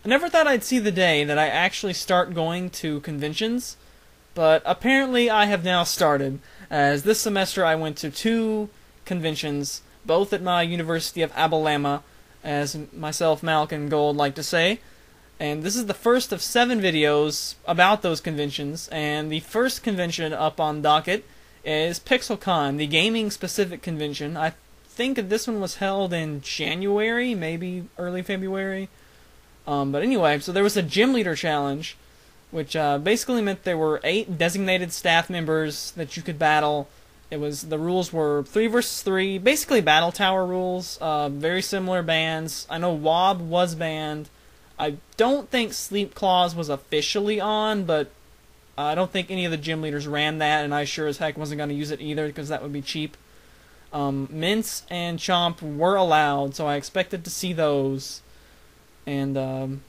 I never thought I'd see the day that I actually start going to conventions, but apparently I have now started, as this semester I went to 2 conventions, both at my University of Alabama, as myself, Malk, and Gold like to say. And this is the first of 7 videos about those conventions, and the first convention up on docket is PixelCon, the gaming-specific convention. I think this one was held in January, maybe early February. But anyway, so there was a gym leader challenge, which basically meant there were 8 designated staff members that you could battle. The rules were 3 versus 3, basically battle tower rules, very similar bans. I know Wob was banned. I don't think Sleep Clause was officially on, but I don't think any of the gym leaders ran that, and I sure as heck wasn't going to use it either, because that would be cheap. Mince and Chomp were allowed, so I expected to see those. And,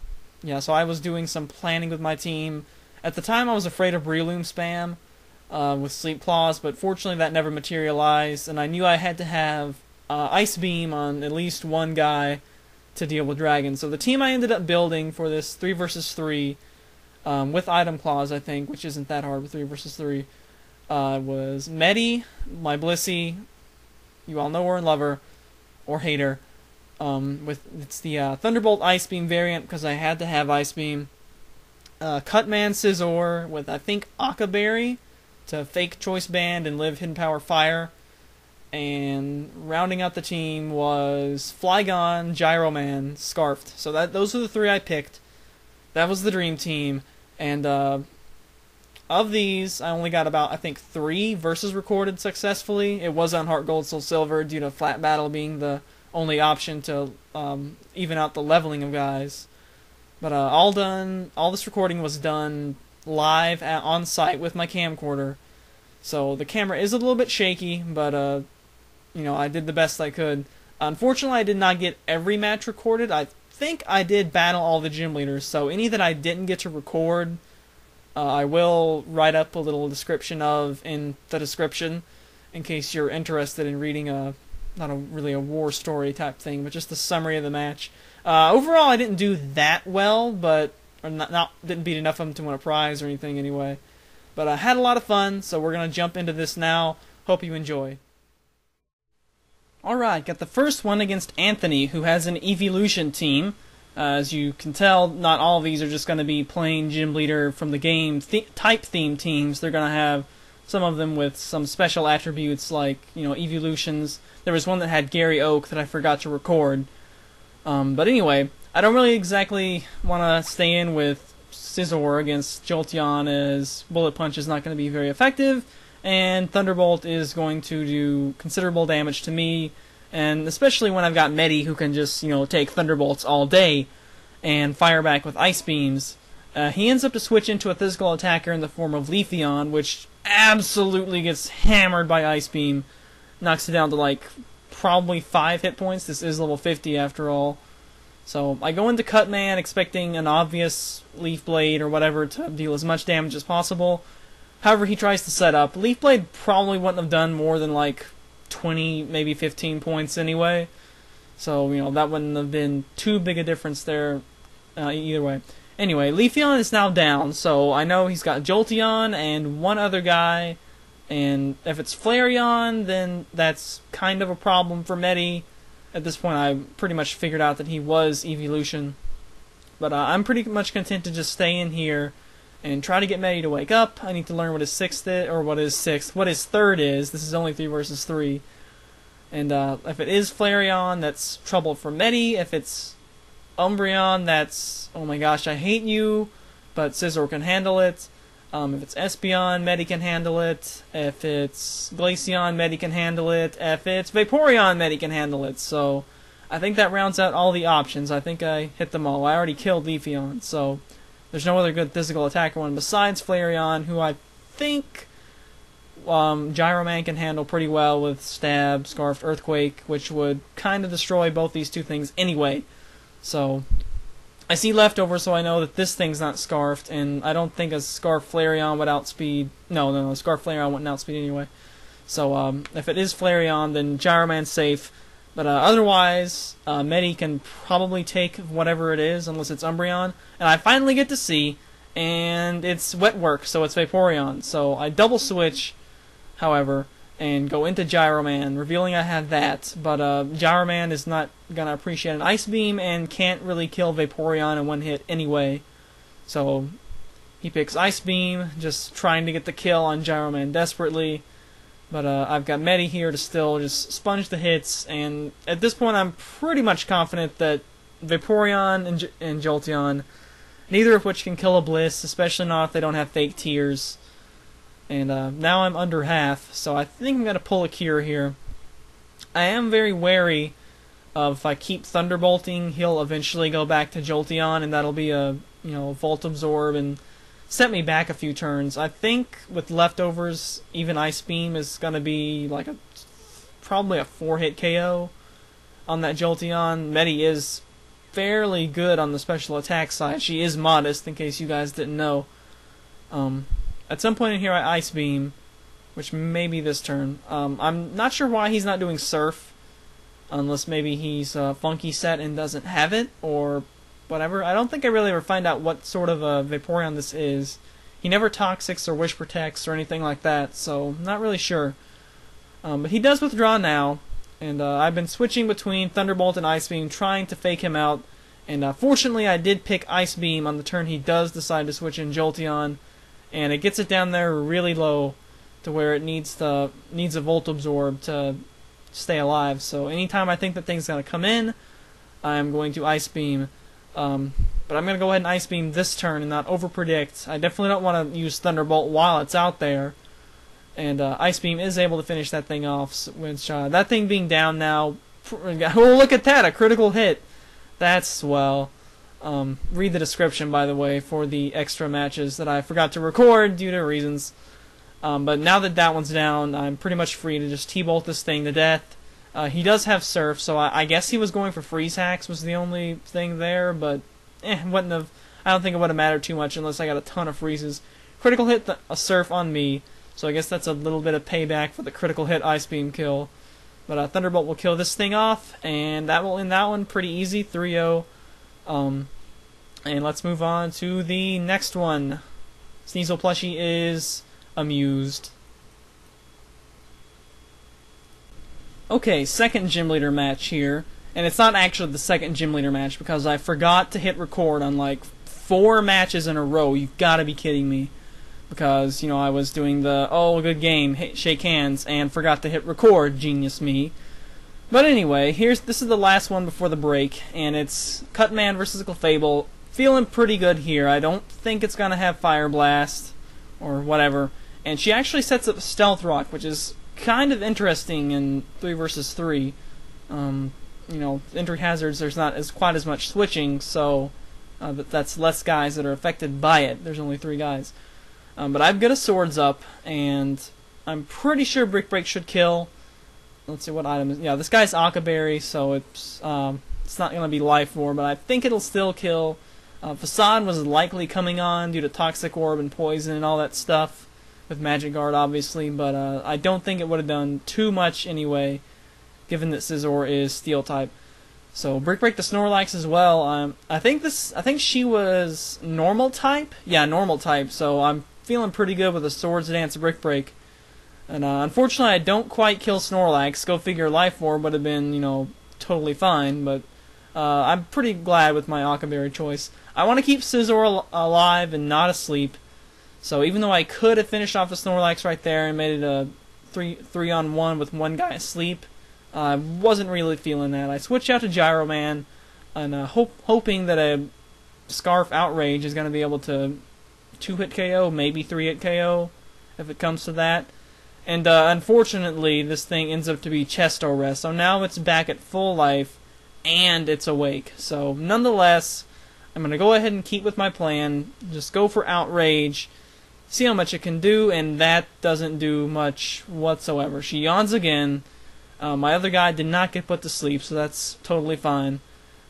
yeah, so I was doing some planning with my team. At the time, I was afraid of Breloom spam with Sleep Clause, but fortunately that never materialized, and I knew I had to have Ice Beam on at least one guy to deal with dragons. So the team I ended up building for this 3 versus 3, with Item Clause, I think, which isn't that hard with 3 versus 3, was Medi, my Blissey, you all know her and love her, or hate her. It's the Thunderbolt Ice Beam variant, because I had to have Ice Beam. Cutman Scizor with, I think, Akaberry to fake Choice Band and live Hidden Power Fire. And rounding out the team was Flygon, Gyroman, Scarfed. So those are the 3 I picked. That was the dream team. And of these, I only got about, I think, 3 verses recorded successfully. It was on Heart Gold, Soul Silver, due to Flat Battle being the only option to even out the leveling of guys. But all this recording was done live on site with my camcorder. So the camera is a little bit shaky, but you know, I did the best I could. Unfortunately, I did not get every match recorded. I think I did battle all the gym leaders, so any that I didn't get to record, I will write up a little description of in the description, in case you're interested in reading not really a war story type thing, but just a summary of the match. Overall, I didn't do that well, but didn't beat enough of them to win a prize or anything anyway. But I had a lot of fun, so we're gonna jump into this now. Hope you enjoy. Alright, got the first one against Anthony, who has an Evolution team. As you can tell, not all of these are just going to be plain gym leader from the game type theme teams. They're going to have some of them with some special attributes like, you know, evolutions. There was one that had Gary Oak that I forgot to record. But anyway, I don't really exactly want to stay in with Scizor against Jolteon, as Bullet Punch is not going to be very effective, and Thunderbolt is going to do considerable damage to me, and especially when I've got Medi, who can just, you know, take Thunderbolts all day and fire back with Ice Beams. He ends up to switch into a physical attacker in the form of Leafeon, which absolutely gets hammered by Ice Beam. Knocks it down to, like, probably 5 hit points. This is level 50 after all. So I go into Cutman expecting an obvious Leaf Blade or whatever to deal as much damage as possible. However, he tries to set up. Leaf Blade probably wouldn't have done more than, like, 20, maybe 15 points anyway. So, you know, that wouldn't have been too big a difference there either way. Anyway, Leafeon is now down, so I know he's got Jolteon and one other guy, and if it's Flareon, then that's kind of a problem for Medi. At this point, I pretty much figured out that he was Evolution. But I'm pretty much content to just stay in here and try to get Medi to wake up. I need to learn what his what his third is. This is only 3 versus 3. And if it is Flareon, that's trouble for Medi. If it's Umbreon, that's, oh my gosh, I hate you, but Scizor can handle it. If it's Espeon, Medi can handle it. If it's Glaceon, Medi can handle it. If it's Vaporeon, Medi can handle it. So I think that rounds out all the options. I think I hit them all. I already killed Leafeon, so there's no other good physical attacker one besides Flareon, who I think Gyroman can handle pretty well with Stab, Scarfed, Earthquake, which would kind of destroy both these two things anyway. So I see leftovers, so I know that this thing's not Scarfed, and I don't think a Scarf Flareon would outspeed... No, Scarf Flareon wouldn't outspeed anyway. So if it is Flareon, then Gyroman's safe. But otherwise, Medi can probably take whatever it is, unless it's Umbreon. And I finally get to see, and it's Wet Work, so it's Vaporeon. So I double switch, however, and go into Gyroman, revealing I have that. But Gyroman is not going to appreciate an Ice Beam and can't really kill Vaporeon in one hit anyway. So he picks Ice Beam, just trying to get the kill on Gyroman desperately. But I've got Medi here to still just sponge the hits, and at this point I'm pretty much confident that Vaporeon and Jolteon, neither of which can kill a Bliss, especially not if they don't have fake tears. And now I'm under half, so I think I'm going to pull a Cure here. I am very wary of if I keep Thunderbolting, he'll eventually go back to Jolteon, and that'll be a Volt Absorb and set me back a few turns. I think with leftovers, even Ice Beam is going to be like probably a 4-hit KO on that Jolteon. Medi is fairly good on the special attack side. She is modest, in case you guys didn't know. At some point in here, I Ice Beam, which may be this turn. I'm not sure why he's not doing Surf, unless maybe he's funky set and doesn't have it, or whatever. I don't think I really ever find out what sort of a Vaporeon this is. He never Toxics or Wish Protects or anything like that, so not really sure. But he does withdraw now, and I've been switching between Thunderbolt and Ice Beam, trying to fake him out, and fortunately I did pick Ice Beam on the turn he does decide to switch in Jolteon, and it gets it down there really low to where it needs a Volt Absorb to stay alive. So anytime I think that thing's going to come in, I'm going to Ice Beam. But I'm going to go ahead and Ice Beam this turn and not overpredict. I definitely don't want to use Thunderbolt while it's out there. And Ice Beam is able to finish that thing off, which that thing being down now... Oh, look at that! A critical hit! That's swell. Read the description, by the way, for the extra matches that I forgot to record due to reasons. But now that that one's down, I'm pretty much free to just T-Bolt this thing to death. He does have Surf, so I guess he was going for Freeze Hacks was the only thing there, but wouldn't have. I don't think it would have mattered too much unless I got a ton of freezes. Critical hit a Surf on me, so I guess that's a little bit of payback for the critical hit Ice Beam kill. But Thunderbolt will kill this thing off, and that will end that one pretty easy, 3-0. And let's move on to the next one. Sneasel Plushie is amused. Okay, second Gym Leader match here, and it's not actually the second Gym Leader match because I forgot to hit record on like 4 matches in a row. You've got to be kidding me. Because, I was doing the, oh, good game, shake hands, and forgot to hit record, genius me. But anyway, this is the last one before the break, and it's Cutman versus Clefable. Feeling pretty good here. I don't think it's going to have Fire Blast, or whatever. And she actually sets up Stealth Rock, which is kind of interesting in 3 versus 3. Entry hazards, there's not quite as much switching, so that's less guys that are affected by it. There's only 3 guys. But I've got a Swords up, and I'm pretty sure Brick Break should kill. Let's see what item is. Yeah, this guy's Occaberry, so it's not going to be Life Orb, but I think it'll still kill. Facade was likely coming on due to Toxic Orb and Poison and all that stuff, with Magic Guard obviously, but I don't think it would have done too much anyway, given that Scizor is Steel type. So Brick Break the Snorlax as well. I think she was Normal type. Yeah, Normal type. So I'm feeling pretty good with a Swords Dance Brick Break. And unfortunately, I don't quite kill Snorlax. Go figure, Life Orb would have been, totally fine. But I'm pretty glad with my Occaberry choice. I want to keep Scizor alive and not asleep. So even though I could have finished off the Snorlax right there and made it a 3-on-1 with one guy asleep, I wasn't really feeling that. I switched out to Gyroman, and hoping that a Scarf Outrage is going to be able to 2-hit KO, maybe 3-hit KO, if it comes to that. And unfortunately, this thing ends up to be Chesto Rest, so now it's back at full life, and it's awake. So nonetheless, I'm going to go ahead and keep with my plan, just go for Outrage, see how much it can do, and that doesn't do much whatsoever. She yawns again. My other guy did not get put to sleep, so that's totally fine.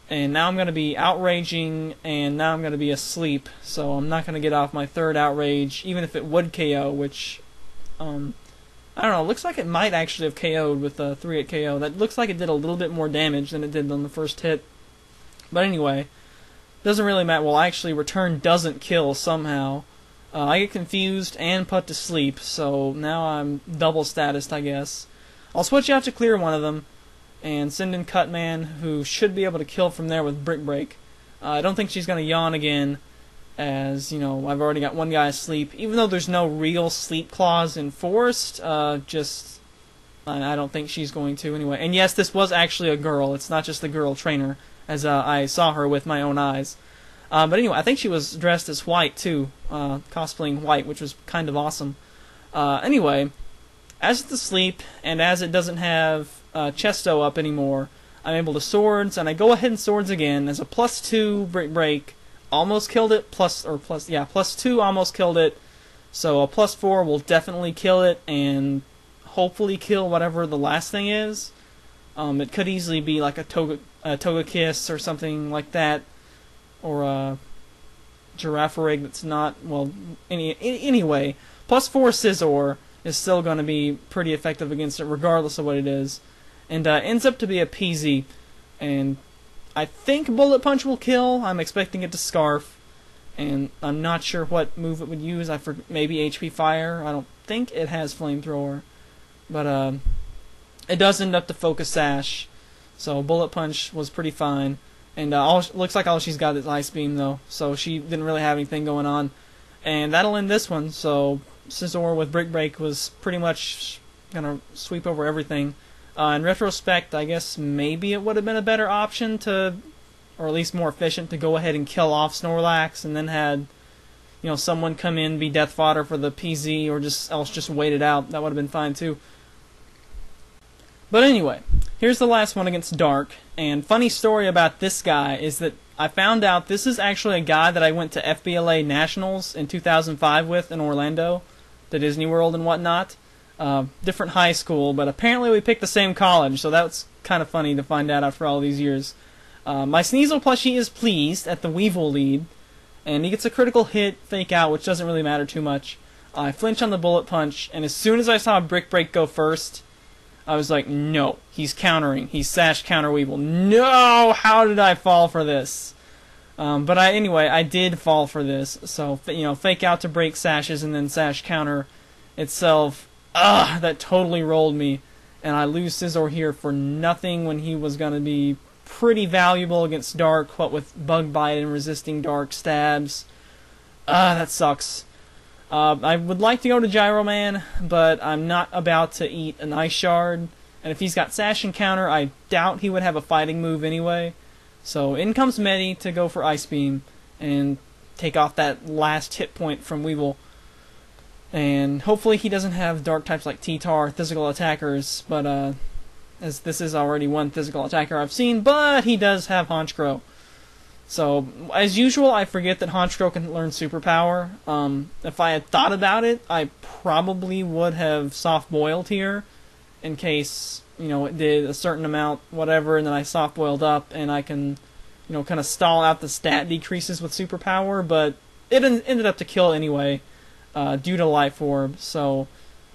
And now I'm going to be Outraging, and now I'm going to be asleep, so I'm not going to get off my 3rd Outrage, even if it would KO, which I don't know, it looks like it might actually have KO'd with a 3-hit KO. That looks like it did a little bit more damage than it did on the first hit. But anyway, doesn't really matter. Well, actually, return doesn't kill somehow. I get confused and put to sleep, so now I'm double statused, I guess. I'll switch out to clear one of them, and send in Cutman, who should be able to kill from there with Brick Break. I don't think she's going to yawn again, as, you know, I've already got one guy asleep. Even though there's no real sleep clause enforced, I don't think she's going to anyway. And yes, this was actually a girl. It's not just the girl trainer, as I saw her with my own eyes. But anyway, I think she was dressed as white, too, cosplaying white, which was kind of awesome. Anyway, as it's asleep, and as it doesn't have Chesto up anymore, I'm able to swords, and I go ahead and swords again as a +2 Brick Break. Almost killed it, +2 almost killed it, so a +4 will definitely kill it, and hopefully kill whatever the last thing is. It could easily be like a Toga Kiss or something like that, or a Giraffe Rig that's not, well, anyway, +4 Scizor is still going to be pretty effective against it, regardless of what it is, and ends up to be a PZ, and I think Bullet Punch will kill. I'm expecting it to Scarf, and I'm not sure what move it would use. Maybe HP Fire. I don't think it has Flamethrower, but it does end up to Focus Sash, so Bullet Punch was pretty fine. And looks like all she's got is Ice Beam, though, so she didn't really have anything going on. And that'll end this one, so Scizor with Brick Break was pretty much going to sweep over everything. In retrospect, I guess maybe it would have been a better option to, or at least more efficient, to go ahead and kill off Snorlax and then had, you know, someone come in, be death fodder for the PZ, or just wait it out. That would have been fine too. But anyway, here's the last one against Dark, and funny story about this guy is that I found out this is actually a guy that I went to FBLA Nationals in 2005 with in Orlando, to Disney World and whatnot. Different high school, but apparently we picked the same college, so that's kind of funny to find out after all these years. My Sneasel plushie is pleased at the Weevil lead, and he gets a critical hit, fake out, which doesn't really matter too much. I flinch on the Bullet Punch, and as soon as I saw Brick Break go first, I was like, no, he's countering. He's Sash counter Weevil. No! How did I fall for this? But anyway, I did fall for this, so, you know, fake out to break Sashes and then Sash counter itself. That totally rolled me, and I lose Scizor here for nothing when he was going to be pretty valuable against Dark, what with Bug Bite and resisting Dark stabs. That sucks. I would like to go to Gyro Man, but I'm not about to eat an Ice Shard, and if he's got Sash and Counter, I doubt he would have a fighting move anyway. So in comes Medi to go for Ice Beam and take off that last hit point from Weevil. And hopefully he doesn't have dark types like T-Tar, physical attackers, but as this is already one physical attacker I've seen, but he does have Honchkrow. So, as usual, I forget that Honchkrow can learn Superpower. If I had thought about it, I probably would have soft-boiled here, in case, you know, it did a certain amount, whatever, and then I soft-boiled up, and I can, you know, kind of stall out the stat decreases with Superpower, but it ended up to kill anyway. Due to Life Orb, so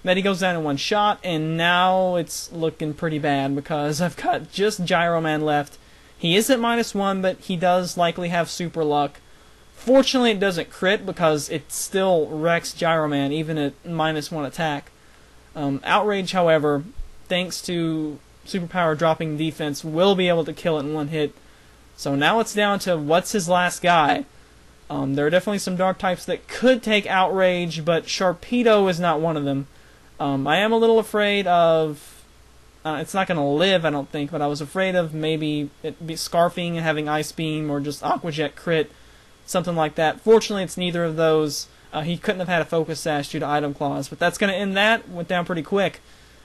Medi goes down in one shot, and now it's looking pretty bad because I've got just Gyro Man left. He is at -1, but he does likely have Super Luck. Fortunately, it doesn't crit because it still wrecks Gyro Man even at -1 attack. Outrage, however, thanks to Superpower dropping defense, will be able to kill it in one hit. So now it's down to what's his last guy. There are definitely some dark types that could take Outrage, but Sharpedo is not one of them. I am a little afraid of... it's not going to live, I don't think, but I was afraid of maybe it be Scarfing and having Ice Beam, or just Aqua Jet crit, something like that. Fortunately, it's neither of those. He couldn't have had a Focus Sash due to Item Clause, but that's going to end that. Went down pretty quick.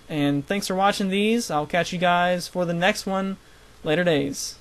And thanks for watching these. I'll catch you guys for the next one later days.